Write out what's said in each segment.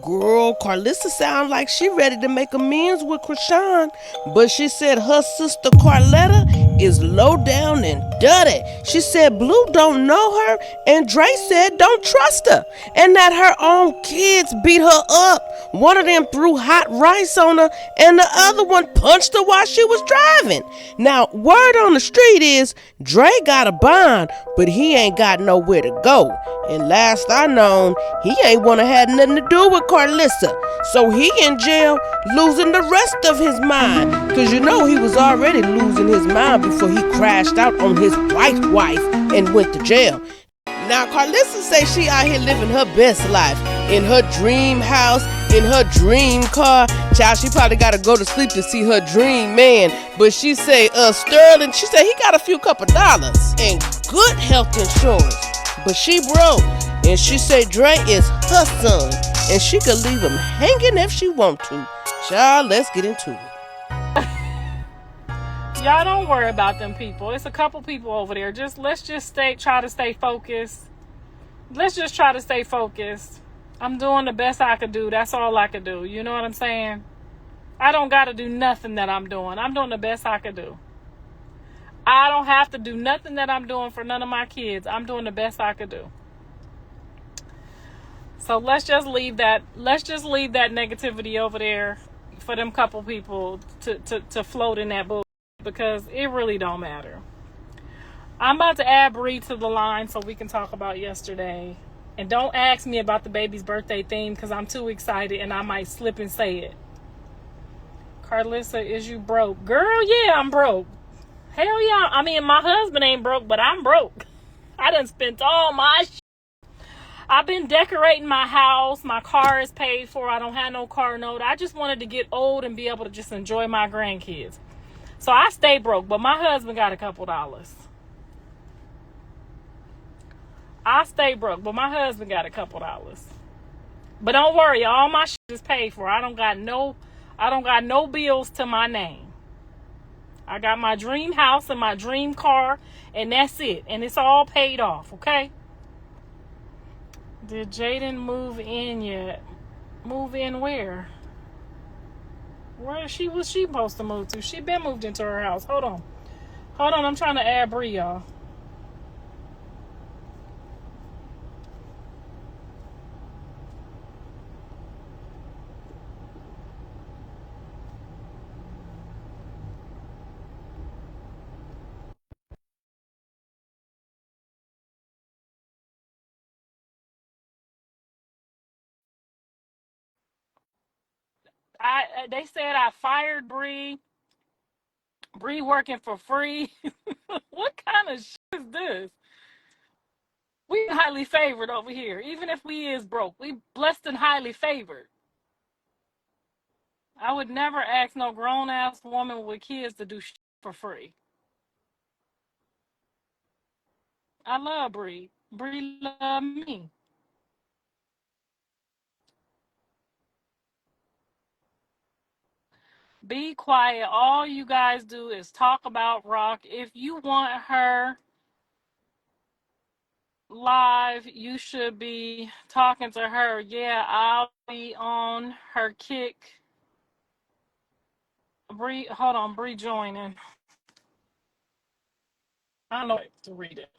Girl, Karlissa sound like she ready to make amends with Chrisean, but she said her sister Carletta is low down and dirty. She said Blue don't know her, and Dre said don't trust her, and that her own kids beat her up. One of them threw hot rice on her, and the other one punched her while she was driving. Now, word on the street is Dre got a bond, but he ain't got nowhere to go. And last I known, he ain't wanna have nothing to do with Karlissa. So he in jail losing the rest of his mind. Cause you know he was already losing his mind before he crashed out on his white wife and went to jail. Now Karlissa say she out here living her best life. In her dream house, in her dream car. Child, she probably gotta go to sleep to see her dream man. But she say, Sterling, she say he got a few couple dollars and good health insurance. But she broke. And she say Dre is her son. And she could leave him hanging if she want to. Child, let's get into it. Y'all don't worry about them people. It's a couple people over there. Let's just try to stay focused. Let's just try to stay focused. I'm doing the best I could do. That's all I could do. You know what I'm saying? I don't got to do nothing that I'm doing. I'm doing the best I could do. I don't have to do nothing that I'm doing for none of my kids. I'm doing the best I could do. So let's just leave that negativity over there for them couple people to float in that boat, because it really don't matter. I'm about to add Bree to the line so we can talk about yesterday. And don't ask me about the baby's birthday theme because I'm too excited and I might slip and say it. Karlissa, is you broke? Girl, yeah, I'm broke. Hell yeah. I mean, my husband ain't broke, but I'm broke. I done spent all my shit. I've been decorating my house. My car is paid for. I don't have no car note. I just wanted to get old and be able to just enjoy my grandkids. So I stay broke, but my husband got a couple dollars. I stay broke, but my husband got a couple dollars. But don't worry, all my shit is paid for. I don't got no bills to my name. I got my dream house and my dream car, and that's it. And it's all paid off, okay? Did Jaden move in yet? Move in where? Where was she supposed to move to? She been moved into her house. Hold on, I'm trying to add Bree, y'all. They said I fired Bree. Bree working for free. What kind of shit is this? We highly favored over here. Even if we is broke, we blessed and highly favored. I would never ask no grown ass woman with kids to do shit for free. I love Bree. Bree love me. Be quiet. All you guys do is talk about Rock. If you want her live, you should be talking to her. Yeah, I'll be on her kick. Bree, hold on, Bree joining. I don't know to read it.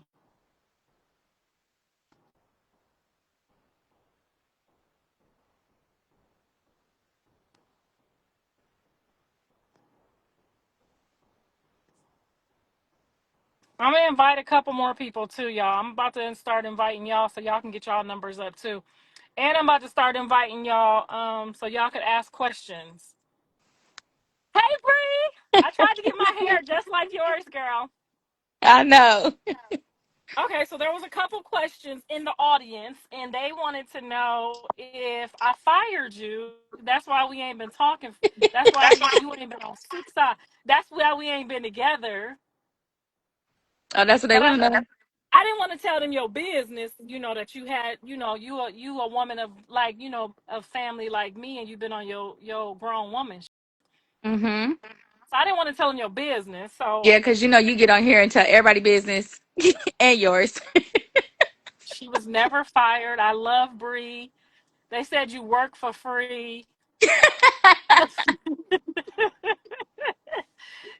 I'm gonna invite a couple more people too, y'all. I'm about to start inviting y'all so y'all can get y'all numbers up too. And I'm about to start inviting y'all so y'all could ask questions. Hey Bree! I tried to get my hair just like yours, girl. I know. Okay, so there was a couple questions in the audience, and they wanted to know if I fired you. That's why we ain't been talking. That's why you ain't been on six side. That's why we ain't been together. Oh, that's what they But want to know. I didn't want to tell them your business. You know that you had. You a woman of like of family like me, and you've been on your grown woman. Mm-hmm. So I didn't want to tell them your business. So Yeah, because you get on here and tell everybody business and yours. she was never fired. I love Bree. They said you work for free.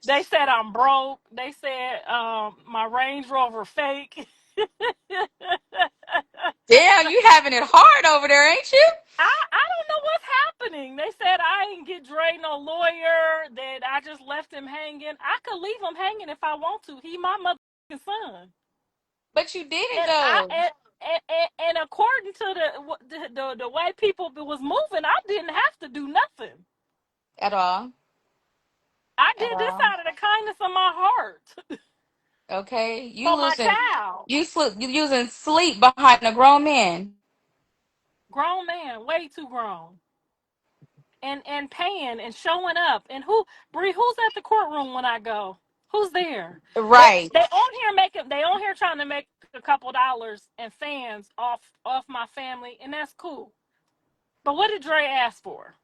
They said I'm broke. They said my Range Rover fake. Damn, you having it hard over there, ain't you? I don't know what's happening. They said I ain't get Dre no lawyer. That I just left him hanging. I could leave him hanging if I want to. He my motherfucking son. But you didn't And I though. and according to the way people was moving, I didn't have to do nothing. At all. I At did this all. out of the kindness of my heart Okay. You for my losing child. you using sleep behind a grown man. Grown man, way too grown. And paying and showing up. And Bree, who's at the courtroom when I go? Who's there? They Right. they on here making they on here trying to make a couple dollars and fans off my family, and that's cool. But what did Dre ask for?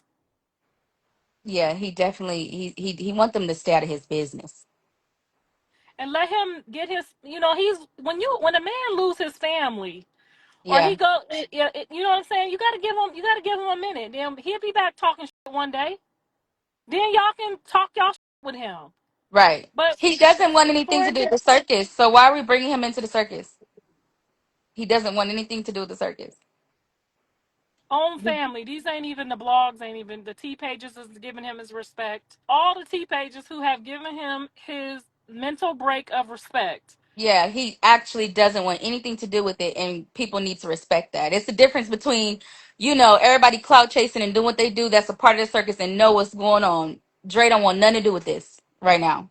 Yeah, he definitely he want them to stay out of his business. And let him get his, he's when a man lose his family or he Yeah. go, you know what I'm saying, you got to give him a minute, then he'll be back talking shit one day, then y'all can talk y'all shit with him. Right. But He doesn't want anything for to it do with to the circus. So why are we bringing him into the circus? He doesn't want anything to do with the circus. own family, these ain't even the blogs, ain't even the T pages is giving him his respect, all the T pages who have given him his mental break of respect. Yeah, he actually doesn't want anything to do with it, and people need to respect that. It's the difference between, everybody clout chasing and doing what they do. That's a part of the circus and know what's going on. Dre don't want nothing to do with this right now.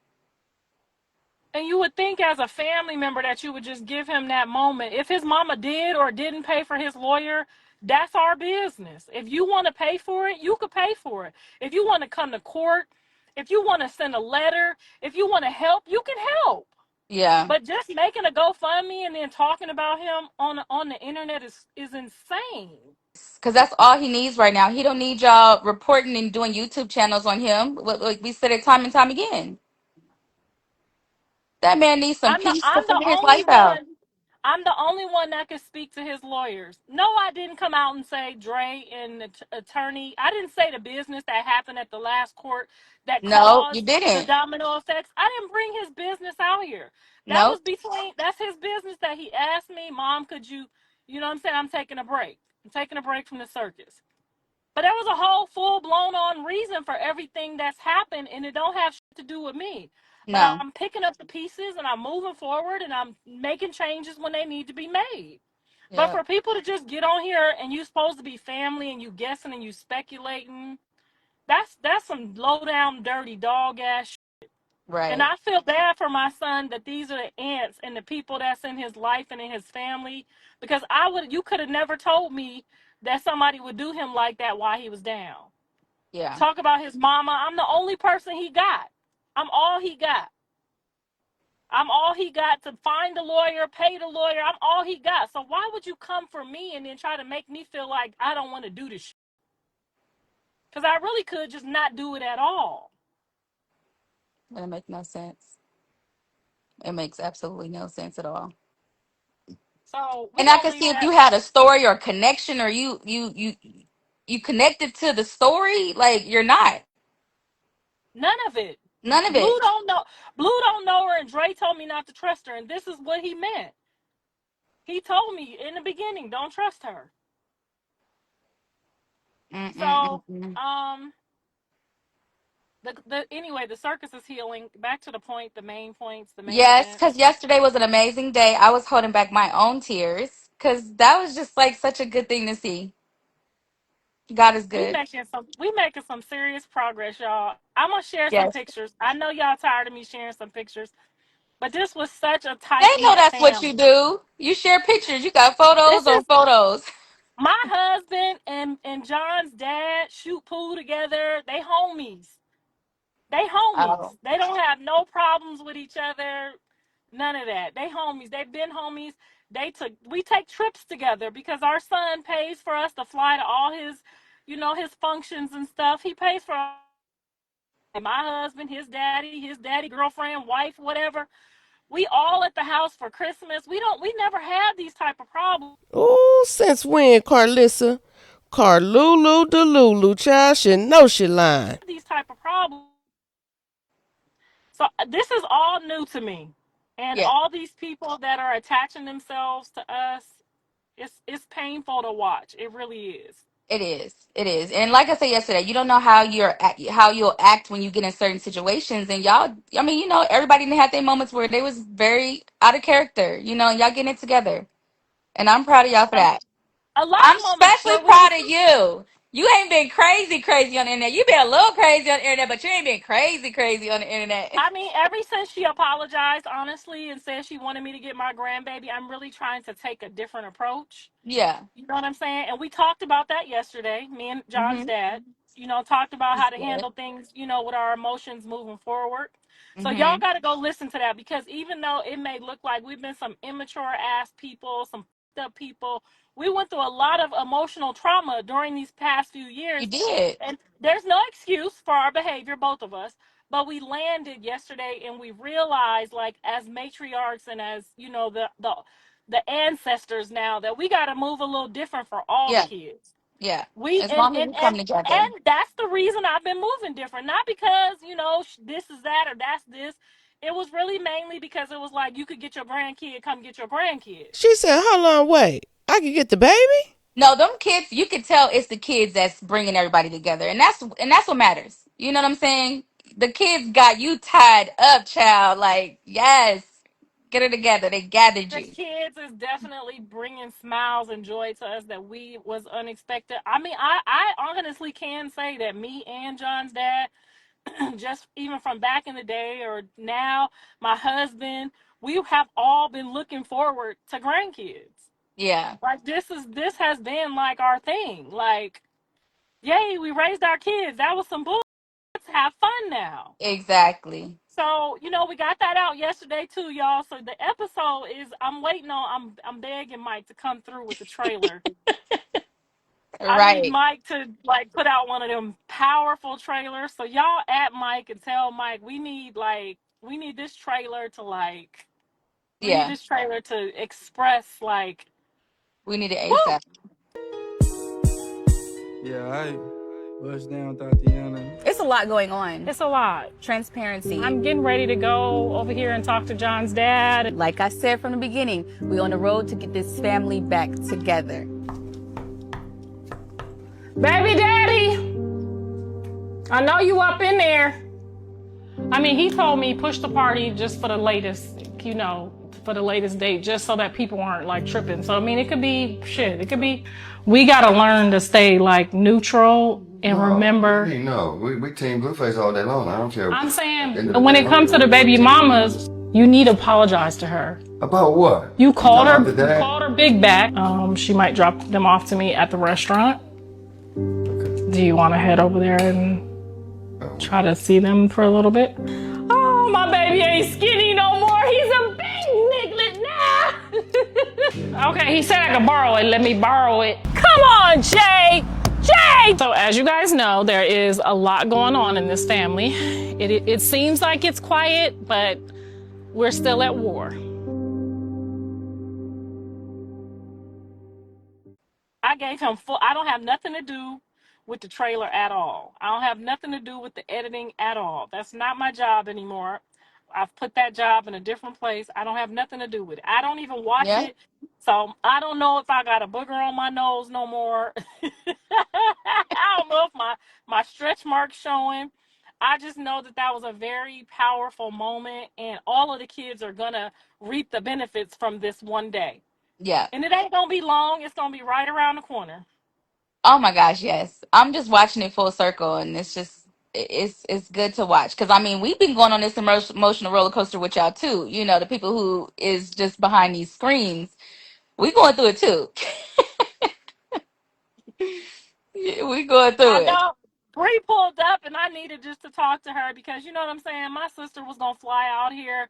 And you would think as a family member that you would just give him that moment. If his mama did or didn't pay for his lawyer, that's our business. If you want to pay for it, you could pay for it. If you want to come to court, if you want to send a letter, if you want to help, you can help. Yeah, But just making a GoFundMe and then talking about him on the internet is insane. because that's all he needs right now. He don't need y'all reporting and doing YouTube channels on him. Like we said it time and time again. That man needs some I'm the peace to I'm the figure his only life out. one. I'm the only one that can speak to his lawyers. No, I didn't come out and say Dre and the attorney. I didn't say the business that happened at the last court that No, you caused the didn't. domino effects. I didn't bring his business out here. Nope. That's his business that he asked me, Mom, could you know what I'm saying? I'm taking a break. I'm taking a break from the circus. But there was a whole full blown on reason for everything that's happened, and it don't have shit to do with me. But No. I'm picking up the pieces and I'm moving forward and I'm making changes when they need to be made. But Yeah. for people to just get on here and you supposed to be family and you guessing and you speculating, that's some low down dirty dog ass shit. And Right. I feel bad for my son that these are the ants and the people that's in his life and in his family, because you could have never told me that somebody would do him like that while he was down. Yeah. Talk about his mama. I'm the only person he got. I'm all he got. I'm all he got to find the lawyer, pay the lawyer. I'm all he got. So why would you come for me and then try to make me feel like I don't want to do this shit? Because I really could just not do it at all. That makes no sense. It makes absolutely no sense at all. So we're And I going to can see leave if that. you had a story or connection or you connected to the story, like you're not. None of it. None of Blue it. don't know. Blue don't know her, and Dre told me not to trust her, and this is what he meant. He told me in the beginning, don't trust her. So, Mm-mm-mm-mm. anyway, the circus is healing. Back to the point, the main points, the main Yes, event. because yesterday was an amazing day. I was holding back my own tears because that was just like such a good thing to see. God is We good. making some we making some serious progress, y'all. I'm gonna share some Yes. pictures. I know y'all tired of me sharing some pictures, but this was such a They tight know knit that's what you family. do. You share pictures. You got This photos on is photos. my husband and John's dad shoot pool together. They homies. They homies. Oh, They don't have no problems with each other. None of that. They homies. They've been homies. We take trips together because our son pays for us to fly to all his functions and stuff. He pays for my husband, his daddy, girlfriend, wife, whatever. We all at the house for Christmas. We never had these type of problems. Oh, since when, Karlissa? Carlulu Delulu, child, she know she lying. These type of problems. So this is all new to me. And Yeah, all these people that are attaching themselves to us, it's painful to watch. It really is. it is. It is. And like I said yesterday, you don't know how how you'll act when you get in certain situations. And y'all, I mean, everybody didn't have their moments where they was very out of character, and y'all getting it together. And I'm proud of y'all for A, that. a lot I'm of moments especially where we proud was, of you. You ain't been crazy, crazy on the internet. You been a little crazy on the internet, but you ain't been crazy, crazy on the internet. I mean, ever since she apologized honestly and said she wanted me to get my grandbaby, I'm really trying to take a different approach. Yeah. You know what I'm saying? And we talked about that yesterday, me and John's Mhm. dad, talked about He's how to good. handle things, with our emotions moving forward. So y'all Mhm. got to go listen to that, because even though it may look like we've been some immature ass people, some fucked up people, we went through a lot of emotional trauma during these past few You years. did. And there's no excuse for our behavior, both of us. But we landed yesterday and we realized, like, as matriarchs and as, the ancestors now, that we got to move a little different for all the Yeah. kids. Yeah. We As long as we come together. and that's the reason I've been moving different, not because this is that or that's this. It was really mainly because it was like, you could get your grandkid, come get your grandkid. She said, hold on, wait. I can get the baby? No, them kids, you can tell it's the kids that's bringing everybody together, and that's what matters. You know what I'm saying? The kids got you tied up, child. Like, yes, get it together. They gathered The you. kids is definitely bringing smiles and joy to us that we was unexpected. I mean, I honestly can say that me and John's dad, just even from back in the day or now, my husband, we have all been looking forward to grandkids. Yeah, Like, this has been like our thing. Like, yay, we raised our kids. That was some bull. Let's have fun now. exactly. So, we got that out yesterday too, y'all. So the episode is, I'm waiting on, I'm begging Mike to come through with the trailer. I need Right. Mike to, like, put out one of them powerful trailers. So y'all at Mike and tell Mike we need this trailer to, like, we need Yeah, this trailer to express, like, we need it woo. ASAP. Yeah, I bust down Tatiana. It's a lot going on. It's a lot. Transparency. I'm getting ready to go over here and talk to John's dad. Like I said from the beginning, we're on the road to get this family back together. Baby daddy, I know you up in there. I mean, he told me push the party just for the latest, for the latest date, just so that people aren't, like, tripping. So, I mean, it could be shit. It could be, we got to learn to stay, like, neutral and remember. No, we team Blueface all day long. I don't care. I'm saying, when it comes to the baby mamas, you need to apologize to her. About what? You called her, About the dad? called her big back. She might drop them off to me at the restaurant. Okay. Do you want to head over there and try to see them for a little bit? Oh, my baby ain't skinny no more. He's a big niglet now. Okay, he said I could borrow it. Let me borrow it. Come on, Jay. Jay! So as you guys know, there is a lot going on in this family. It seems like it's quiet, but we're still at war. I gave him full, I don't have nothing to do with the trailer at all. I don't have nothing to do with the editing at all. That's not my job anymore. I've put that job in a different place. I don't have nothing to do with it. I don't even watch Yeah. it. So I don't know if I got a booger on my nose no more. I don't know if my stretch mark's showing. I just know that was a very powerful moment, and all of the kids are going to reap the benefits from this one day. Yeah. And it ain't gonna be long. It's gonna be right around the corner. Oh my gosh, yes. I'm just watching it full circle, and it's good to watch because I mean we've been going on this emotional roller coaster with y'all too. The people who is just behind these screens, we going through it too. Yeah, we going through I it. know. Bree pulled up, and I needed just to talk to her because, you know what I'm saying. My sister was gonna fly out here,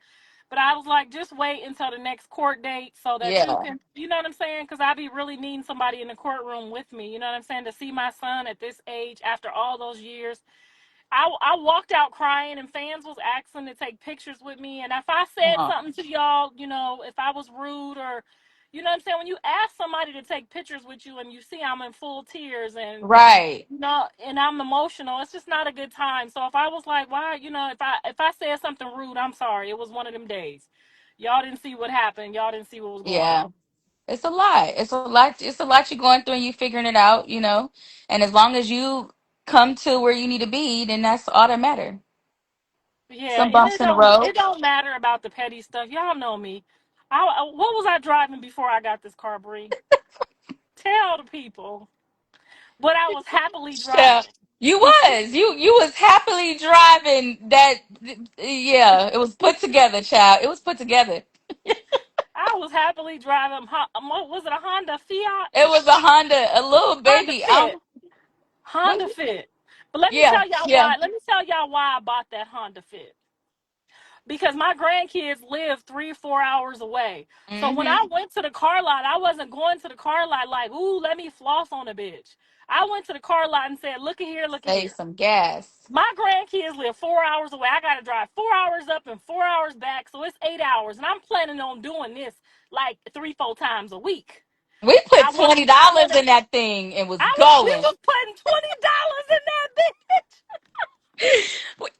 but I was like, just wait until the next court date so that you Yeah, can, you know what I'm saying? Because I be really needing somebody in the courtroom with me. You know what I'm saying? To see my son at this age after all those years. I walked out crying, and fans was asking to take pictures with me. And if I said uh, something to y'all, if I was rude or, You know what I'm saying? When you ask somebody to take pictures with you and you see I'm in full tears and Right. and I'm emotional, it's just not a good time. So if I was like, why, if I said something rude, I'm sorry. It was one of them days. Y'all didn't see what happened. Y'all didn't see what was going Yeah. on. It's a lot. It's a lot. It's a lot you're going through and you figuring it out, you know. And as long as you come to where you need to be, then that's all that matter. Yeah, Some and bumps in the road. it don't matter about the petty stuff. Y'all know me. What was I driving before I got this car, Bree? Tell the people. But I was happily Yeah. driving. You was happily driving that. Yeah, it was put together, child. It was put together. I was happily driving. What was it? A Honda Fiat? It was a Honda, a little Honda baby. Fit. Honda Fit. But let me Yeah, tell y'all yeah. why. Let me tell y'all why I bought that Honda Fit. Because my grandkids live 3 or 4 hours away. So when Mm-hmm. I went to the car lot, I wasn't going to the car lot like, ooh, let me floss on a bitch. I went to the car lot and said, look at here, look at Save here. some gas. My grandkids live 4 hours away. I got to drive 4 hours up and 4 hours back. So it's 8 hours. And I'm planning on doing this like 3, 4 times a week. We put I want to, $20 in that thing and was we going. was putting $20 in that bitch.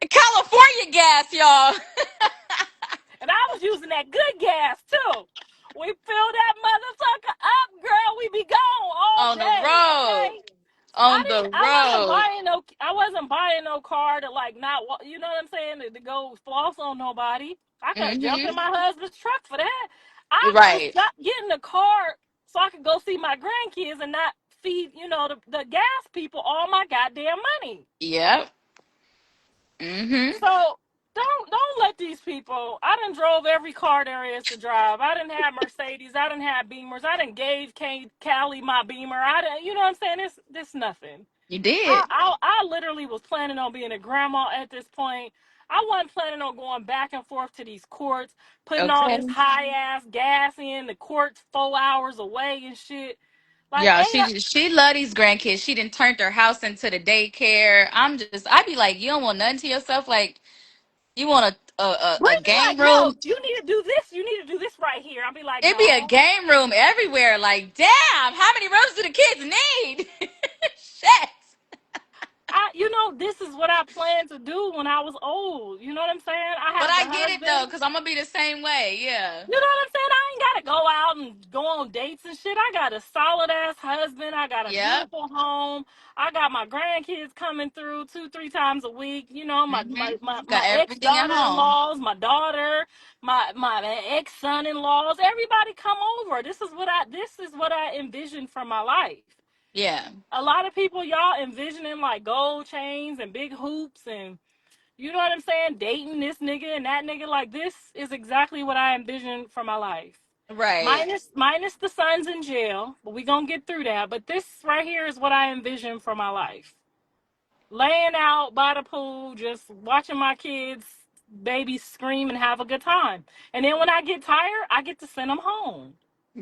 California gas, y'all. And I was using that good gas too. We fill that motherfucker up, girl. We be gone all On the day, road. okay? On the I wasn't road. buying no. I wasn't buying no car to like not. You know what I'm saying? To go floss on nobody. I could have jumped in Mm-hmm. my husband's truck for that. I was Right. getting a car so I could go see my grandkids and not feed the gas people all my goddamn money. Yep. Mm-hmm. So don't let these people. I done drove every car there is to drive. I didn't have Mercedes. I didn't have Beamers. I didn't gave Callie my Beamer. I didn't. You know what I'm saying? This nothing. You did. I literally was planning on being a grandma at this point. I wasn't planning on going back and forth to these courts, putting all Okay. this high ass gas in. The court's 4 hours away and shit. Like, Yeah, ain't she love these grandkids. She done turned her house into the daycare. I be like, you don't want nothing to yourself. Like, you want a Brittany game like, no, room. you need to do this. You need to do this right here. I'll be like, It be a no. game room everywhere. Like, damn, how many rooms do the kids need? Shit. This is what I planned to do when I was old. You know what I'm saying? I But have the I get it though, husband. because I'm gonna be the same way. Yeah. You know what I'm saying? I ain't gotta go out and go on dates and shit. I got a solid ass husband. I got a Yep. beautiful home. I got my grandkids coming through 2, 3 times a week. My Mm-hmm. my Got ex everything at daughter in home. laws, my daughter, my ex son in laws. Everybody come over. This is what I envisioned for my life. Yeah. A lot of people, y'all envisioning like gold chains and big hoops and you know what I'm saying, dating this nigga and that nigga. Like, this is exactly what I envisioned for my life. Right. Minus the sons in jail, but we gonna get through that. But this right here is what I envisioned for my life. Laying out by the pool, just watching my kids, babies scream and have a good time. And then when I get tired, I get to send them home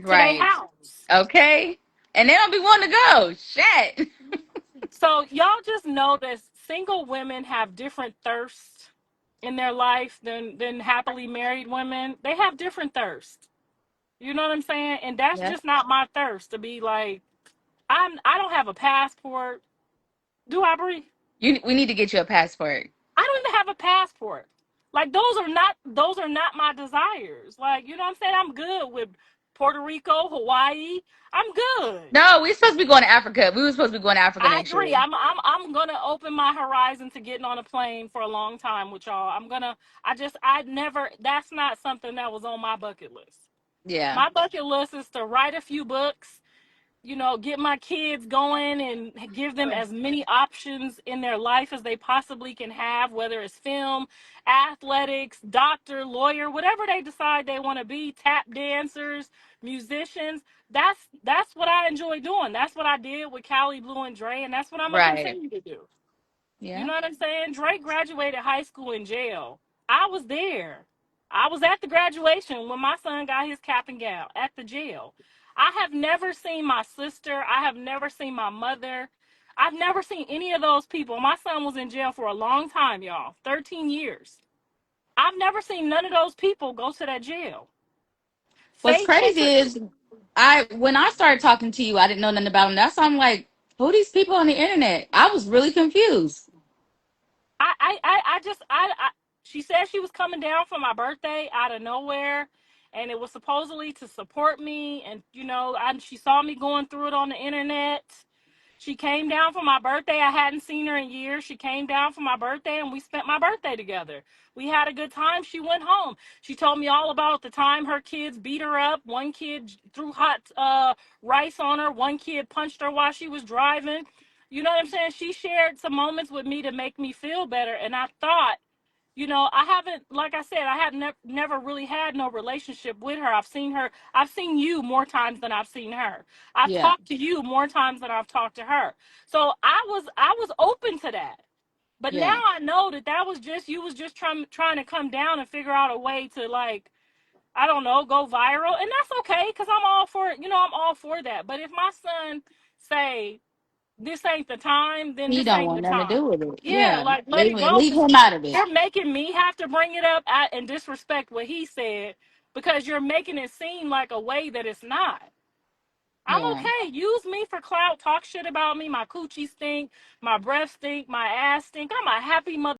to their Right. house. Okay. And they don't be wanting to go. Shit. So y'all just know that single women have different thirsts in their life than happily married women. They have different thirst. You know what I'm saying? And that's Yeah. just not my thirst to be like I don't have a passport. Do I, Bree? We need to get you a passport. I don't even have a passport. Like, those are not my desires. Like, you know what I'm saying? I'm good with Puerto Rico, Hawaii. I'm good. No, we supposed to be going to Africa. We were supposed to be going to Africa I next year. agree. I'm gonna open my horizon to getting on a plane for a long time with y'all. I never that's not something that was on my bucket list. Yeah. My bucket list is to write a few books, get my kids going and give them as many options in their life as they possibly can have, whether it's film, athletics, doctor, lawyer, whatever they decide they want to be, tap dancers, musicians. That's what I enjoy doing. That's what I did with Callie, Blue, and Dre, and that's what I'm gonna Right. continue to do. You Yeah. know what I'm saying? Drake graduated high school in jail. I was there. I was at the graduation when my son got his cap and gown at the jail. I have never seen my sister. I have never seen my mother. I've never seen any of those people. My son was in jail for a long time, y'all, 13 years. I've never seen none of those people go to that jail. What's Faith crazy entered. is I when I started talking to you, I didn't know nothing about them. That's why I'm like, who these people on the internet? I was really confused. I just she said she was coming down for my birthday out of nowhere, and it was supposedly to support me, and she saw me going through it on the internet. She came down for my birthday. I hadn't seen her in years. She came down for my birthday and we spent my birthday together. We had a good time. She went home. She told me all about the time her kids beat her up. One kid threw hot rice on her. One kid punched her while she was driving. You know what I'm saying? She shared some moments with me to make me feel better. And I thought, I haven't, like I said, I have never really had no relationship with her. I've seen you more times than I've seen her. I've Yeah, talked to you more times than I've talked to her. So I was open to that. But now yeah, I know that was just, you was just trying to come down and figure out a way to, like, I don't know, go viral. And that's okay, because I'm all for it. I'm all for that. But if my son say, this ain't the time, then he this don't ain't the want nothing to time. do with it. Yeah, Yeah, like, let leave it go, leave because him out of it. you're making me have to bring it up and disrespect what he said, because you're making it seem like a way that it's not. I'm Yeah, okay. Use me for clout. Talk shit about me. My coochie stink. My breath stink. My ass stink. I'm a happy mother.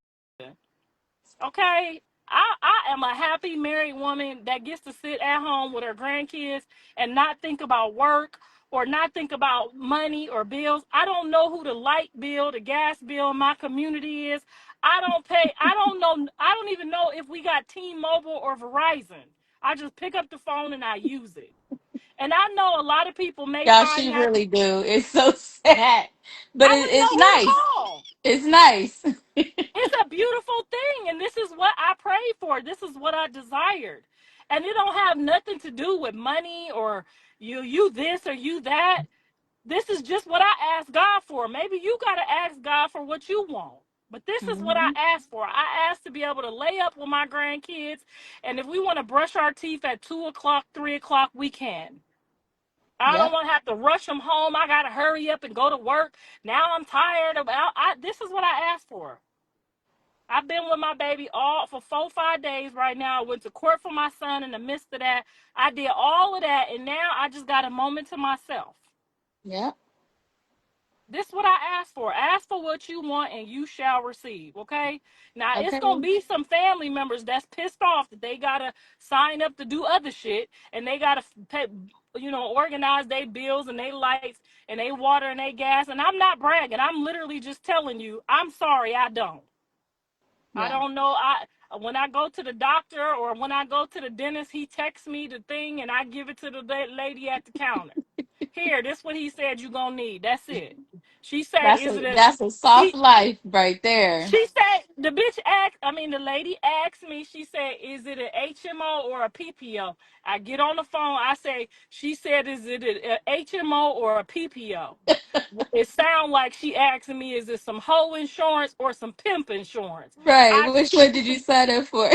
Okay? I am a happy married woman that gets to sit at home with her grandkids and not think about work or not think about money or bills. I don't know who the light bill, the gas bill in my community is. I don't pay. I don't know. I don't even know if we got T-Mobile or Verizon. I just pick up the phone and I use it. And I know a lot of people may y'all, find she that. really do. It's so sad, but I wouldn't it's know who to nice. call. It's nice. It's a beautiful thing, and this is what I prayed for. This is what I desired, and it don't have nothing to do with money or you this or you that. This is just what I asked God for. Maybe you got to ask God for what you want, but this is what I Mhm. asked for. I asked to be able to lay up with my grandkids, and if we want to brush our teeth at 2 o'clock, 3 o'clock, we can. I don't Yep. want to have to rush them home. I got to hurry up and go to work. Now I'm tired about. This is what I asked for. I've been with my baby all for 4 5 days right now. I went to court for my son in the midst of that. I did all of that, and now I just got a moment to myself. Yep. This is what I asked for. Ask for what you want, and you shall receive. Okay. Now it's Okay. gonna be some family members that's pissed off that they gotta sign up to do other shit, and they gotta pay, organize their bills and their lights and their water and their gas. And I'm not bragging. I'm literally just telling you. I'm sorry. I don't. I Yeah. don't know. When I go to the doctor or when I go to the dentist, he texts me the thing and I give it to the lady at the counter. Here, this what he said you gonna need. That's it. She say, That's is a it a that's a soft she life right there. she said the bitch asked, I mean the lady asked me, she said, is it an HMO or a PPO? I get on the phone, I say, she said, is it an HMO or a PPO? It sound like she asking me, is it some hoe insurance or some pimp insurance? Right. I Which one did you sign up for?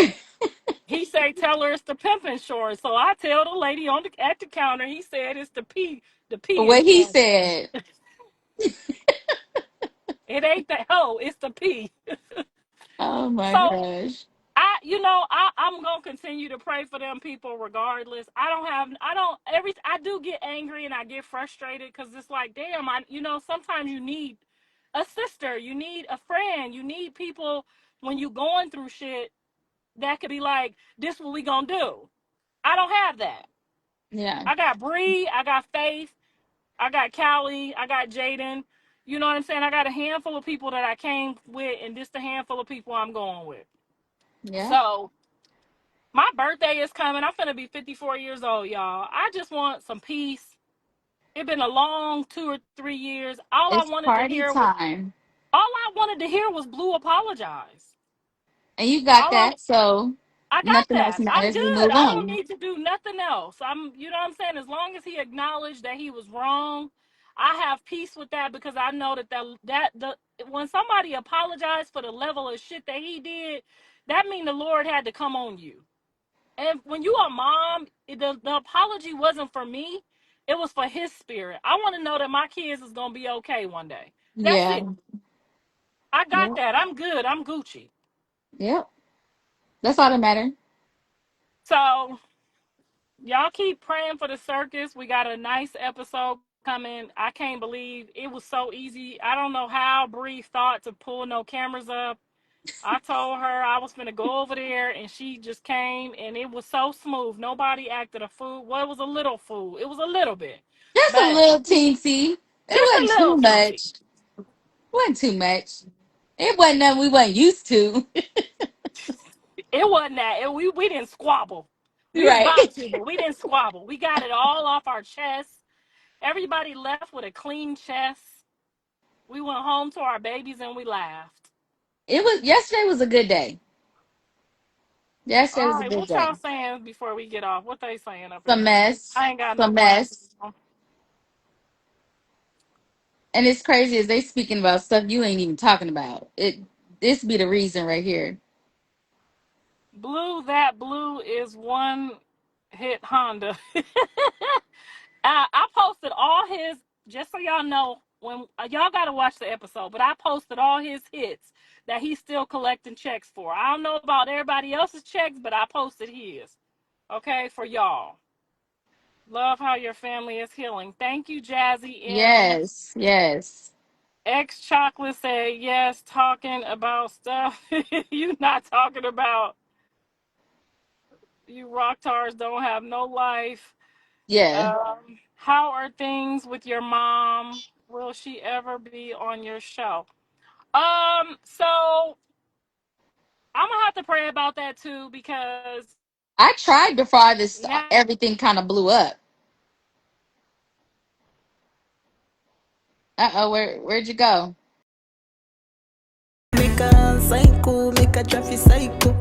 He say tell her it's the pimp insurance. So I tell the lady at the counter, he said it's the P What he insurance. said. It ain't the hoe, it's the P. Oh my So gosh. I'm gonna continue to pray for them people regardless. I do get angry and I get frustrated because it's like, damn, sometimes you need a sister, you need a friend, you need people when you going through shit that could be like, this what we gonna do. I don't have that. Yeah. I got Bree, I got Faith, I got Callie, I got Jaden. You know what I'm saying? I got a handful of people that I came with, and this the handful of people I'm going with. Yeah. So my birthday is coming. I'm finna be 54 years old, y'all. I just want some peace. It's been a long 2 or 3 years. It's party time. All I wanted to hear was Blue apologize. And you got All I that. So I got nothing else that. I'm matters. We good. move I don't on. need to do nothing else. You know what I'm saying? As long as he acknowledged that he was wrong, I have peace with that because I know when somebody apologized for the level of shit that he did, that means the Lord had to come on you. And when you are mom, the apology wasn't for me. It was for his spirit. I want to know that my kids is going to be okay one day. That's Yeah. it. I got Yep. that. I'm good. I'm Gucci. Yep. That's all that matters. So Y'all keep praying for the circus. We got a nice episode coming. I can't believe it was so easy. I don't know how Bree thought to pull no cameras up. I told her I was finna go over there, and she just came, and it was so smooth. Nobody acted a fool. Well, it was a little fool. It was a little bit, Just a but little teensy. just It a wasn't little too teensy. much. Wasn't too much. It wasn't nothing we wasn't used to. It wasn't that. We didn't squabble. We was Right. about to, but we didn't squabble. We got it all off our chest. Everybody left with a clean chest. We went home to our babies and we laughed. It was yesterday was a good day. Yesterday All was a right, good what day. y'all saying before we get off? What they saying up in Some here? mess. I ain't got no Some glasses mess. on. And it's crazy as they speaking about stuff you ain't even talking about. This be the reason right here. Blue, that blue is one hit Honda. I posted all his, just so y'all know, when y'all got to watch the episode, but I posted all his hits that he's still collecting checks for. I don't know about everybody else's checks, but I posted his. Okay, for y'all. Love how your family is healing. Thank you, Jazzy M. Yes. Yes. X Chocolate said yes, talking about stuff you not talking about. You rock stars don't have no life. Yeah. How are things with your mom? Will she ever be on your show? So I'm gonna have to pray about that too because I tried before this now everything kind of blew up. Uh-oh, where'd you go? Make a psycho, make a traffic psycho.